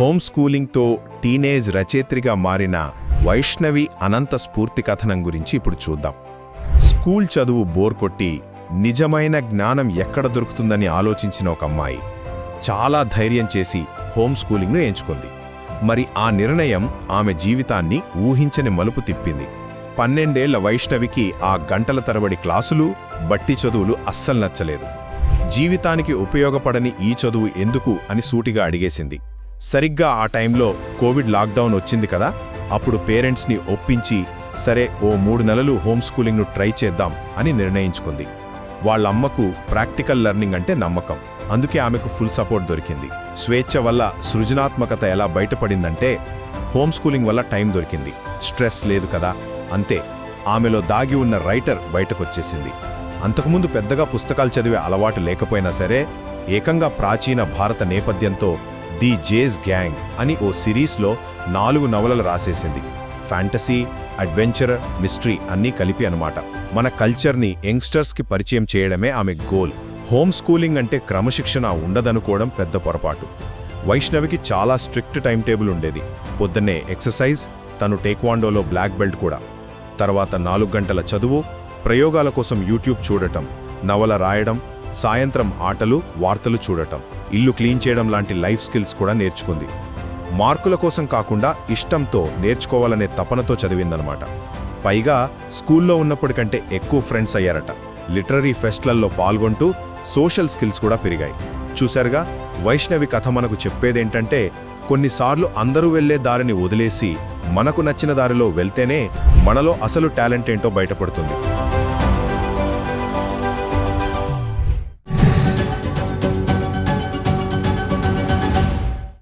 Home స్కూలింగ్తో teenage రచయిత్రిగా మారిన వైష్ణవి అనంత స్ఫూర్తి కథనం గురించి ఇప్పుడు చూద్దాం. స్కూల్ చదువు బోర్ కొట్టి నిజమైన జ్ఞానం ఎక్కడ దొరుకుతుందని ఆలోచించిన ఒక అమ్మాయి చాలా ధైర్యం చేసి హోమ్ స్కూలింగ్ను ఎంచుకుంది. మరి ఆ నిర్ణయం ఆమె జీవితాన్ని ఊహించని మలుపు తిప్పింది. 12 ఏళ్ల వైష్ణవికి ఆ గంటల తరబడి క్లాసులు, బట్టి చదువులు అస్సలు నచ్చలేదు. జీవితానికి ఉపయోగపడని ఈ చదువు ఎందుకు అని సూటిగా అడిగేసింది. సరిగ్గా ఆ టైంలో కోవిడ్ లాక్డౌన్ వచ్చింది కదా, అప్పుడు పేరెంట్స్ని ఒప్పించి సరే ఓ 3 నెలలు హోమ్ స్కూలింగ్ను ట్రై చేద్దాం అని నిర్ణయించుకుంది. వాళ్ళమ్మకు ప్రాక్టికల్ లెర్నింగ్ అంటే నమ్మకం, అందుకే ఆమెకు ఫుల్ సపోర్ట్ దొరికింది. స్వేచ్ఛ వల్ల సృజనాత్మకత ఎలా బయటపడిందంటే హోమ్ స్కూలింగ్ వల్ల టైం దొరికింది, స్ట్రెస్ లేదు కదా, అంతే. ఆమెలో దాగి ఉన్న రైటర్ బయటకొచ్చేసింది. అంతకుముందు పెద్దగా పుస్తకాలు చదివే అలవాటు లేకపోయినా సరే ఏకంగా ప్రాచీన భారత నేపథ్యంతో ది జేజ్ గ్యాంగ్ అని ఓ సిరీస్లో 4 నవలలు రాసేసింది. ఫ్యాంటసీ, అడ్వెంచర్, మిస్టరీ అన్నీ కలిపి అన్నమాట. మన కల్చర్ని యంగ్స్టర్స్కి పరిచయం చేయడమే ఆమె గోల్. హోమ్ స్కూలింగ్ అంటే క్రమశిక్షణ ఉండదనుకోవడం పెద్ద పొరపాటు. వైష్ణవికి చాలా స్ట్రిక్ట్ టైం టేబుల్ ఉండేది. పొద్దున్నే ఎక్సర్సైజ్, తను టేక్వాండోలో బ్లాక్ బెల్ట్ కూడా. తర్వాత 4 గంటల చదువు, ప్రయోగాల కోసం యూట్యూబ్ చూడటం, నవల రాయడం, సాయంత్రం ఆటలు, వార్తలు చూడటం, ఇల్లు క్లీన్ చేయడం లాంటి లైఫ్ స్కిల్స్ కూడా నేర్చుకుంది. మార్కుల కోసం కాకుండా ఇష్టంతో నేర్చుకోవాలనే తపనతో చదివిందనమాట. పైగా స్కూల్లో ఉన్నప్పటికంటే ఎక్కువ ఫ్రెండ్స్ అయ్యారట. లిటరరీ ఫెస్ట్లల్లో పాల్గొంటూ సోషల్ స్కిల్స్ కూడా పెరిగాయి. చూశారుగా, వైష్ణవి కథ మనకు చెప్పేదేంటంటే కొన్నిసార్లు అందరూ వెళ్లే దారిని వదిలేసి మనకు నచ్చిన దారిలో వెళ్తేనే మనలో అసలు టాలెంట్ ఏంటో బయటపడుతుంది.